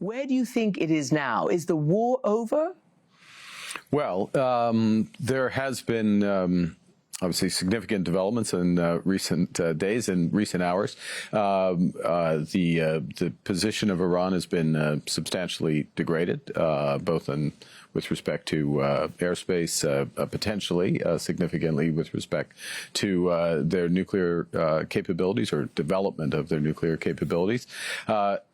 Where do you think it is now? Is the war over? Well, there has been obviously significant developments in recent days and recent hours. The position of Iran has been substantially degraded, both with respect to airspace, potentially significantly with respect to their nuclear capabilities or development of their nuclear capabilities.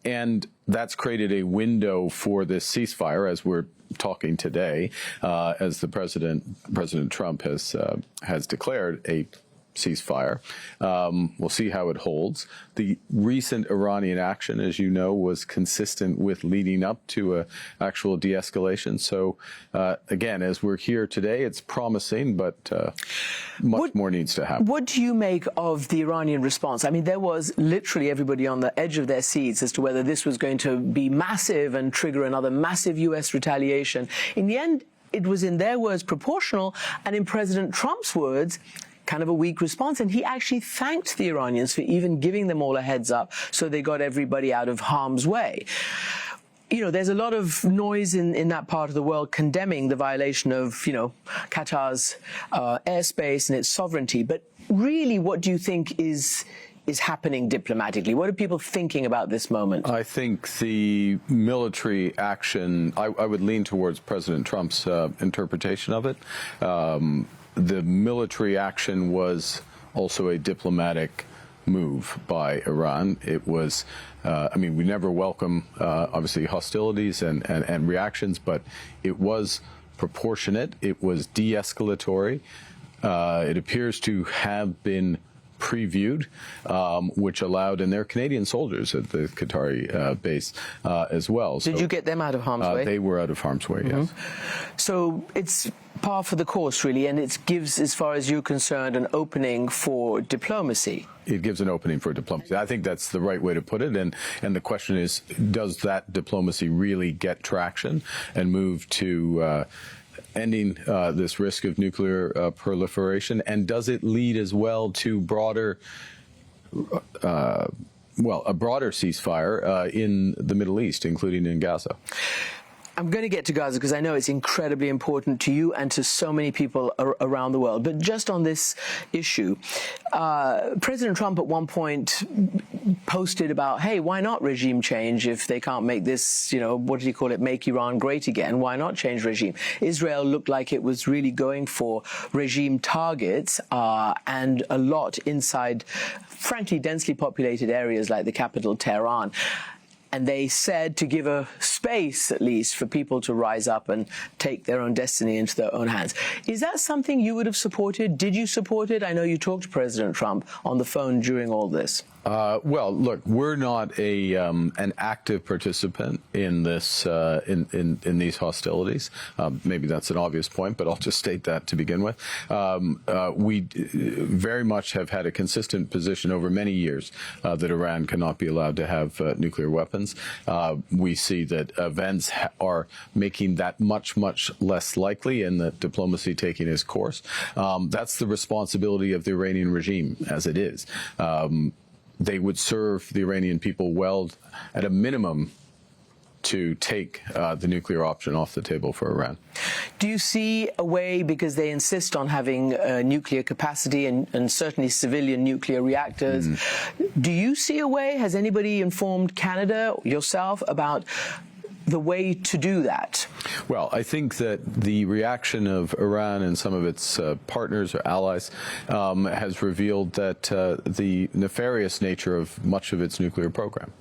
And that's created a window for this ceasefire as we're talking today, as the President Trump has declared a ceasefire. We'll see how it holds. The recent Iranian action, as you know, was consistent with leading up to an actual de-escalation. So, again, as we're here today, it's promising, but much more needs to happen. What do you make of the Iranian response? I mean, there was literally everybody on the edge of their seats as to whether this was going to be massive and trigger another massive U.S. retaliation. In the end, it was, in their words, proportional, and in President Trump's words, kind of a weak response. And he actually thanked the Iranians for even giving them all a heads up so they got everybody out of harm's way. You know, there's a lot of noise in that part of the world condemning the violation of, you know, Qatar's airspace and its sovereignty. But really, what do you think is happening diplomatically? What are people thinking about this moment? I think the military action, I would lean towards President Trump's interpretation of it. The military action was also a diplomatic move by Iran. It was, I mean, we never welcome, obviously, hostilities and reactions, but it was proportionate. It was de-escalatory. It appears to have been previewed, which allowed, and they're Canadian soldiers at the Qatari base as well. Did you get them out of harm's way? They were out of harm's way, yes. So it's par for the course, really, and it gives, as far as you're concerned, an opening for diplomacy. It gives an opening for diplomacy. I think that's the right way to put it. And the question is, does that diplomacy really get traction and move to ending this risk of nuclear proliferation? And does it lead as well to broader, a broader ceasefire in the Middle East, including in Gaza? I'm going to get to Gaza because I know it's incredibly important to you and to so many people around the world. But just on this issue, President Trump at one point posted about, hey, why not regime change if they can't make this, you know, what did he call it, make Iran great again? Why not change regime? Israel looked like it was really going for regime targets and a lot inside, frankly, densely populated areas like the capital, Tehran. And they said to give a space, at least, for people to rise up and take their own destiny into their own hands. Is that something you would have supported? Did you support it? I know you talked to President Trump on the phone during all this. Well, look, we're not an active participant in this in these hostilities. Maybe that's an obvious point, but I'll just state that to begin with. We very much have had a consistent position over many years that Iran cannot be allowed to have nuclear weapons. We see that events are making that much less likely, and that diplomacy taking its course. That's the responsibility of the Iranian regime, as it is. They would serve the Iranian people well, at a minimum, to take the nuclear option off the table for Iran. Do you see a way, because they insist on having nuclear capacity and certainly civilian nuclear reactors, do you see a way, has anybody informed Canada, yourself, about the way to do that? Well, I think that the reaction of Iran and some of its partners or allies has revealed that the nefarious nature of much of its nuclear program.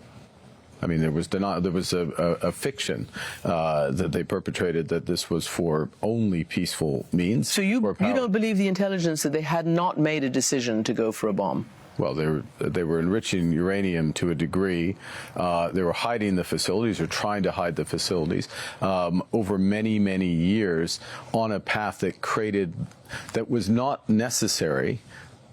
I mean, there was a fiction that they perpetrated that this was for only peaceful means. So you don't believe the intelligence that they had not made a decision to go for a bomb? Well, they were enriching uranium to a degree. They were hiding the facilities, or trying to hide the facilities, over many years on a path that was not necessary,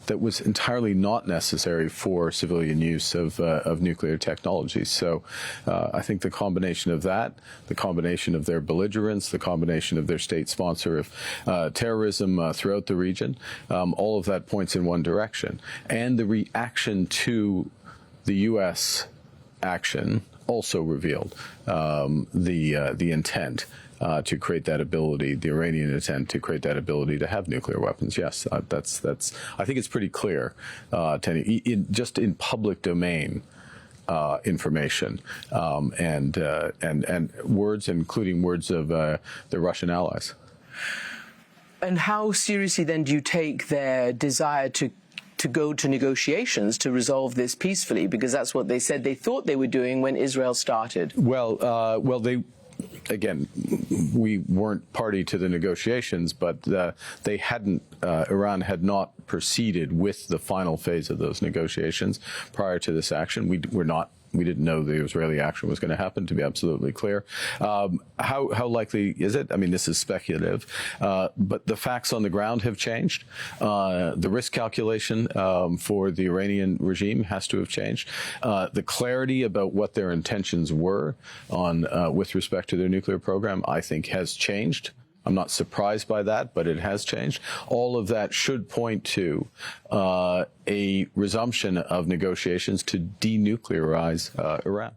that was entirely not necessary for civilian use of nuclear technology. So I think the combination of that, the combination of their belligerence, the combination of their state sponsor of terrorism throughout the region, all of that points in one direction. And the reaction to the U.S. action also revealed the intent to create that ability, the Iranian intent to create that ability to have nuclear weapons. Yes, that's. I think it's pretty clear, just in public domain information and words, including words of the Russian allies. And how seriously then do you take their desire to go to negotiations to resolve this peacefully? Because that's what they said they thought they were doing when Israel started. Well, they. Again, we weren't party to the negotiations, but they hadn't. Iran had not proceeded with the final phase of those negotiations prior to this action. We didn't know the Israeli action was going to happen, to be absolutely clear. How likely is it? I mean, this is speculative, but the facts on the ground have changed. The risk calculation for the Iranian regime has to have changed. The clarity about what their intentions were on with respect to their nuclear program, I think, has changed. I'm not surprised by that, but it has changed. All of that should point to a resumption of negotiations to denuclearize Iran.